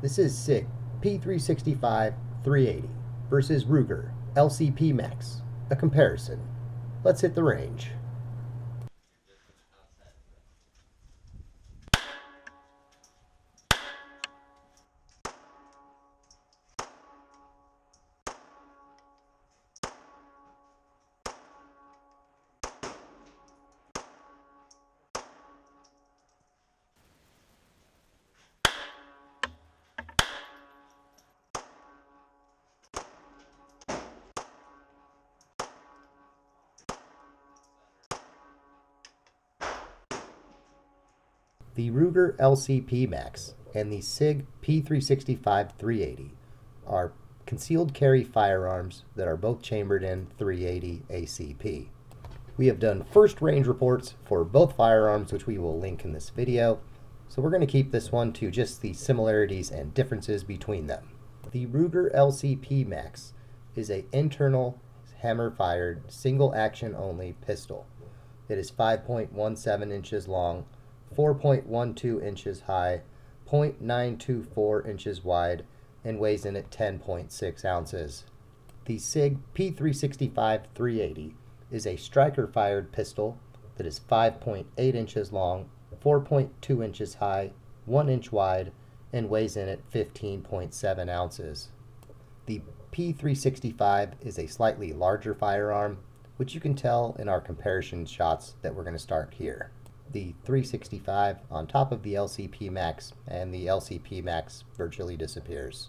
This is Sig P365 380 versus Ruger LCP Max. A comparison. Let's hit the range. The Ruger LCP Max and the Sig P365 380 are concealed carry firearms that are both chambered in 380 ACP. We have done first range reports for both firearms, which we will link in this video, so we're going to keep this one to just the similarities and differences between them. The Ruger LCP Max is an internal hammer-fired, single action only pistol. It is 5.17 inches long, 4.12 inches high, 0.924 inches wide, and weighs in at 10.6 ounces. The Sig P365 380 is a striker-fired pistol that is 5.8 inches long, 4.2 inches high, 1 inch wide, and weighs in at 15.7 ounces. The P365 is a slightly larger firearm, which you can tell in our comparison shots that we're going to start here. The 365 on top of the LCP Max, and the LCP Max virtually disappears.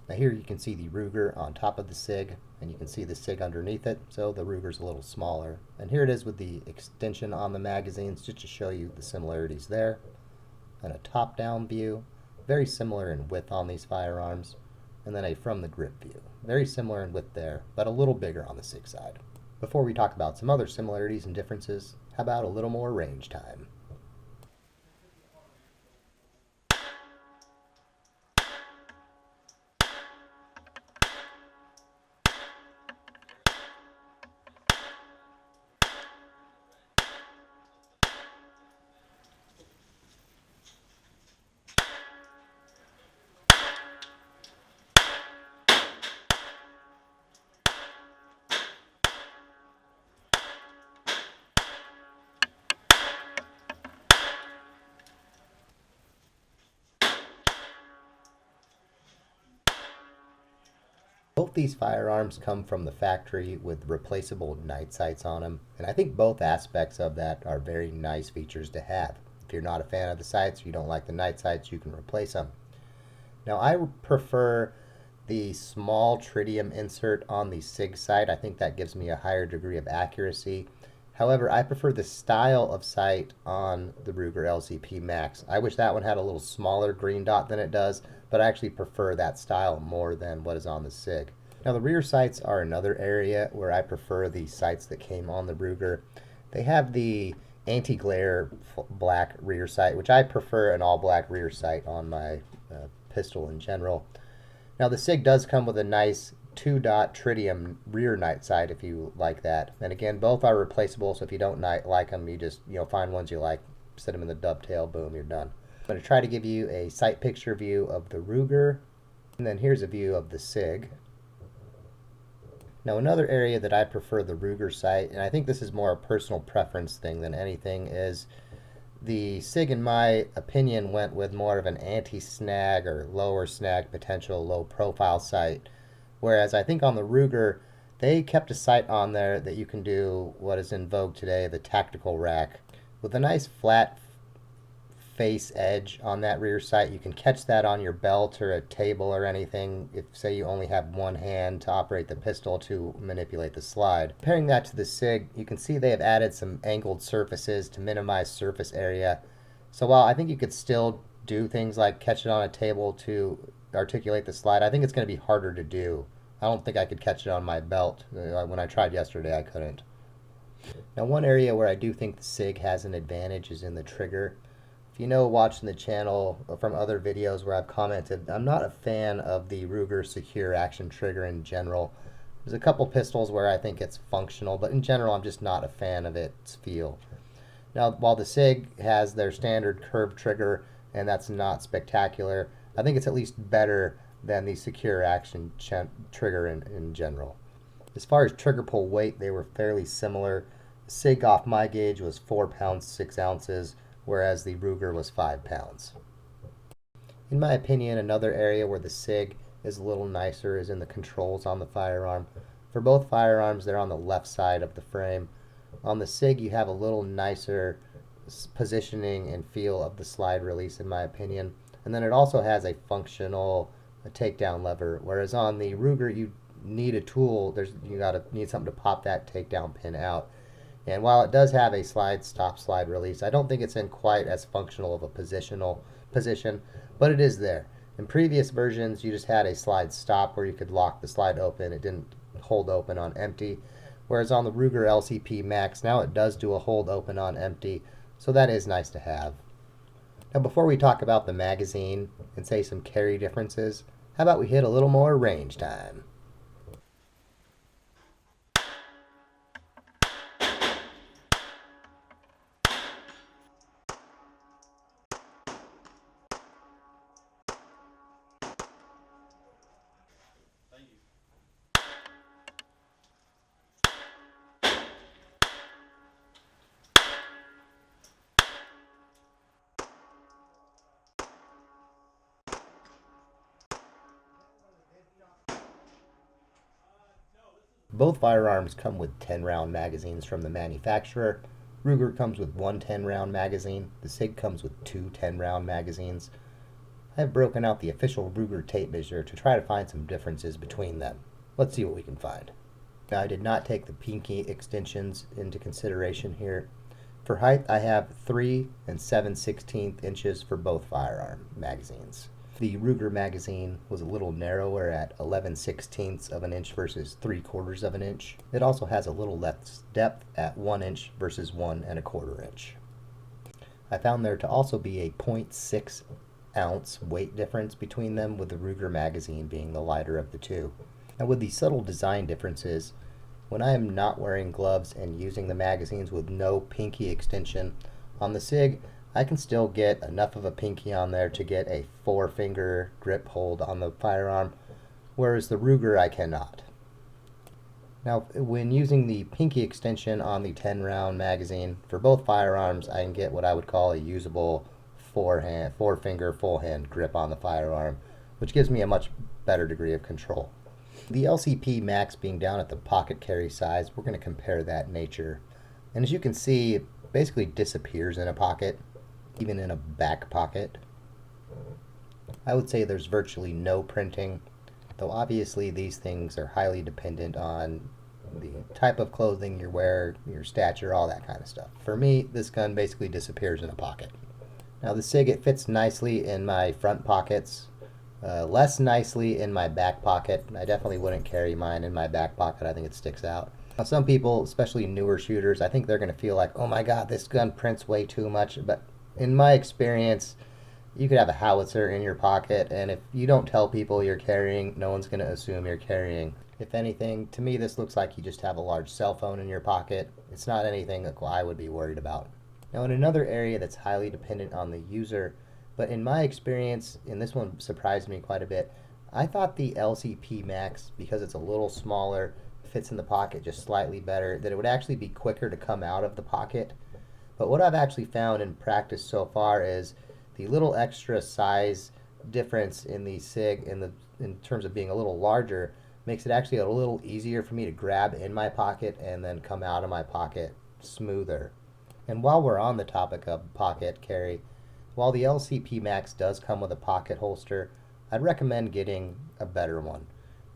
Now here you can see the Ruger on top of the Sig, and you can see the Sig underneath it, so the Ruger's a little smaller. And here it is with the extension on the magazines, just to show you the similarities there. And a top-down view, very similar in width on these firearms, and then a from the grip view. Very similar in width there, but a little bigger on the Sig side. Before we talk about some other similarities and differences, how about a little more range time? Both these firearms come from the factory with replaceable night sights on them, and I think both aspects of that are very nice features to have. If you're not a fan of the sights, or you don't like the night sights, you can replace them. Now I prefer the small tritium insert on the Sig sight. I think that gives me a higher degree of accuracy. However, I prefer the style of sight on the Ruger LCP Max. I wish that one had a little smaller green dot than it does, but I actually prefer that style more than what is on the Sig. Now the rear sights are another area where I prefer the sights that came on the Ruger. They have the anti-glare black rear sight, which I prefer an all-black rear sight on my pistol in general. Now the Sig does come with a nice 2-dot tritium rear night sight if you like that. And again, both are replaceable, so if you don't like them, you just find ones you like, set them in the dovetail, boom, you're done. I'm going to try to give you a sight picture view of the Ruger, and then here's a view of the Sig. Now another area that I prefer the Ruger sight, and I think this is more a personal preference thing than anything, is the Sig, in my opinion, went with more of an anti-snag or lower snag potential, low profile sight. Whereas I think on the Ruger, they kept a sight on there that you can do what is in vogue today, the tactical rack. With a nice flat face edge on that rear sight, you can catch that on your belt or a table or anything if, say, you only have one hand to operate the pistol to manipulate the slide. Comparing that to the Sig, you can see they have added some angled surfaces to minimize surface area. So while I think you could still do things like catch it on a table to articulate the slide, I think it's going to be harder to do. I don't think I could catch it on my belt. When I tried yesterday, I couldn't. Now one area where I do think the Sig has an advantage is in the trigger. If you know, watching the channel from other videos where I've commented, I'm not a fan of the Ruger secure action trigger in general. There's a couple pistols where I think it's functional, but in general I'm just not a fan of its feel. Now while the Sig has their standard curved trigger, and that's not spectacular. I think it's at least better than the secure action trigger in general. As far as trigger pull weight, they were fairly similar. Sig off my gauge was 4 pounds 6 ounces, whereas the Ruger was 5 pounds. In my opinion, another area where the Sig is a little nicer is in the controls on the firearm. For both firearms, they're on the left side of the frame. On the Sig, you have a little nicer positioning and feel of the slide release, in my opinion. And then it also has a functional takedown lever, whereas on the Ruger, you need a tool. You need something to pop that takedown pin out. And while it does have a slide stop, slide release, I don't think it's in quite as functional of a position, but it is there. In previous versions, you just had a slide stop where you could lock the slide open. It didn't hold open on empty. Whereas on the Ruger LCP Max, now it does do a hold open on empty, so that is nice to have. Now before we talk about the magazine and say some carry differences, how about we hit a little more range time? Both firearms come with 10-round magazines from the manufacturer. Ruger comes with one 10-round magazine. The Sig comes with two 10-round magazines. I have broken out the official Ruger tape measure to try to find some differences between them. Let's see what we can find. Now, I did not take the pinky extensions into consideration here. For height, I have 3 and 7/16 inches for both firearm magazines. The Ruger magazine was a little narrower at 11/16 of an inch versus 3/4 of an inch. It also has a little less depth at 1 inch versus 1 1/4 inch. I found there to also be a 0.6 ounce weight difference between them, with the Ruger magazine being the lighter of the two. Now with these subtle design differences, when I am not wearing gloves and using the magazines with no pinky extension on the Sig, I can still get enough of a pinky on there to get a 4-finger grip hold on the firearm, whereas the Ruger I cannot. Now, when using the pinky extension on the 10-round magazine, for both firearms, I can get what I would call a usable 4-finger full-hand grip on the firearm, which gives me a much better degree of control. The LCP Max being down at the pocket carry size, we're going to compare that nature. And as you can see, it basically disappears in a pocket, even in a back pocket. I would say there's virtually no printing, though obviously these things are highly dependent on the type of clothing you wear, your stature, all that kind of stuff. For me, this gun basically disappears in a pocket. Now the Sig, it fits nicely in my front pockets, less nicely in my back pocket. I definitely wouldn't carry mine in my back pocket. I think it sticks out. Now some people, especially newer shooters, I think they're going to feel like, oh my god, this gun prints way too much, but in my experience, you could have a howitzer in your pocket, and if you don't tell people you're carrying, no one's going to assume you're carrying. If anything, to me this looks like you just have a large cell phone in your pocket. It's not anything that I would be worried about. Now in another area that's highly dependent on the user, but in my experience, and this one surprised me quite a bit, I thought the LCP Max, because it's a little smaller, fits in the pocket just slightly better, that it would actually be quicker to come out of the pocket. But what I've actually found in practice so far is the little extra size difference in the Sig in terms of being a little larger makes it actually a little easier for me to grab in my pocket and then come out of my pocket smoother. And while we're on the topic of pocket carry, while the LCP Max does come with a pocket holster, I'd recommend getting a better one.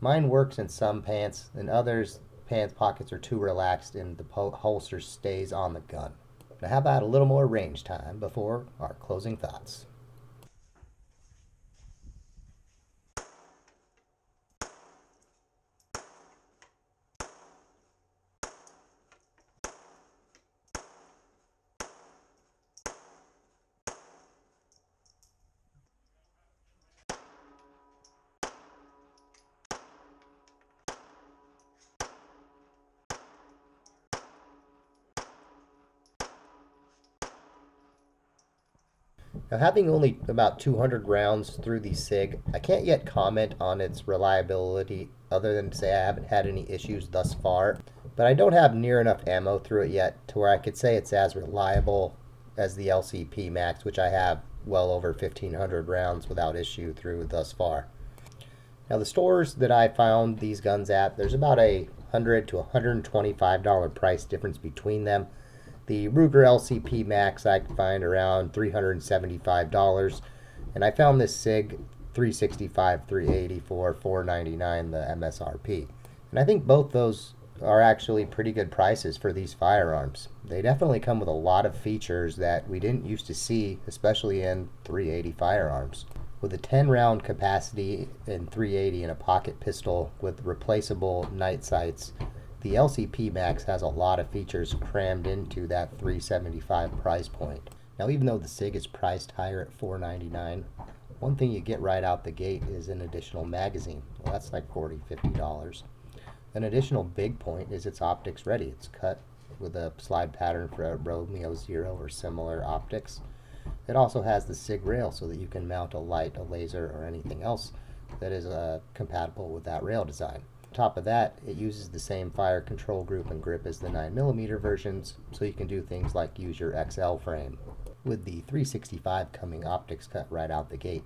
Mine works in some pants, and others pants pockets are too relaxed and the holster stays on the gun. Now how about a little more range time before our closing thoughts? Now, having only about 200 rounds through the SIG, I can't yet comment on its reliability other than to say I haven't had any issues thus far, but I don't have near enough ammo through it yet to where I could say it's as reliable as the LCP Max, which I have well over 1,500 rounds without issue through thus far. Now, the stores that I found these guns at, there's about a $100 to $125 price difference between them. The Ruger LCP Max I could find around $375, and I found this Sig 365 380 for $499, the MSRP. And I think both those are actually pretty good prices for these firearms. They definitely come with a lot of features that we didn't used to see, especially in 380 firearms. With a 10 round capacity in 380 and a pocket pistol with replaceable night sights, the LCP Max has a lot of features crammed into that $375 price point. Now, even though the SIG is priced higher at $499, one thing you get right out the gate is an additional magazine. Well, that's like $40, $50. An additional big point is its optics ready. It's cut with a slide pattern for a Romeo 0 or similar optics. It also has the SIG rail so that you can mount a light, a laser, or anything else that is compatible with that rail design. On top of that, it uses the same fire control group and grip as the 9mm versions, so you can do things like use your XL frame. With the 365 coming optics cut right out the gate,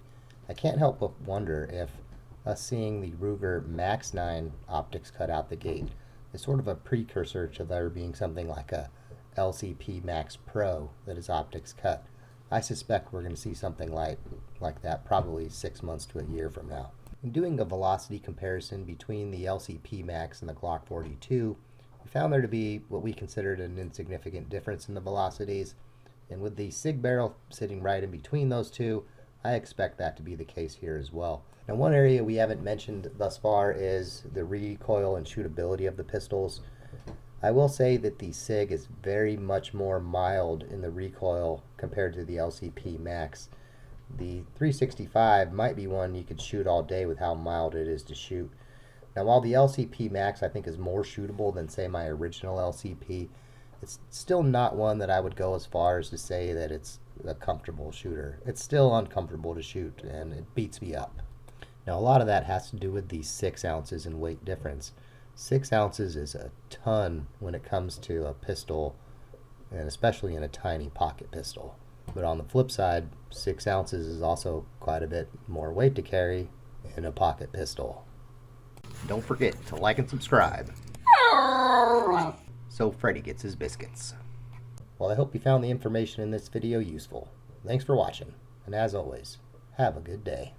I can't help but wonder if us seeing the Ruger Max 9 optics cut out the gate is sort of a precursor to there being something like a LCP Max Pro that is optics cut. I suspect we're going to see something like that probably 6 months to a year from now. In doing a velocity comparison between the LCP Max and the Glock 42, we found there to be what we considered an insignificant difference in the velocities, and with the SIG barrel sitting right in between those two, I expect that to be the case here as well. Now, one area we haven't mentioned thus far is the recoil and shootability of the pistols. I will say that the SIG is very much more mild in the recoil compared to the LCP Max. The 365 might be one you could shoot all day with how mild it is to shoot. Now, while the LCP Max I think is more shootable than, say, my original LCP, it's still not one that I would go as far as to say that it's a comfortable shooter. It's still uncomfortable to shoot, and it beats me up. Now, a lot of that has to do with the 6 ounces in weight difference. 6 ounces is a ton when it comes to a pistol, and especially in a tiny pocket pistol. But on the flip side, 6 ounces is also quite a bit more weight to carry in a pocket pistol. Don't forget to like and subscribe so Freddy gets his biscuits. Well, I hope you found the information in this video useful. Thanks for watching, and as always, have a good day.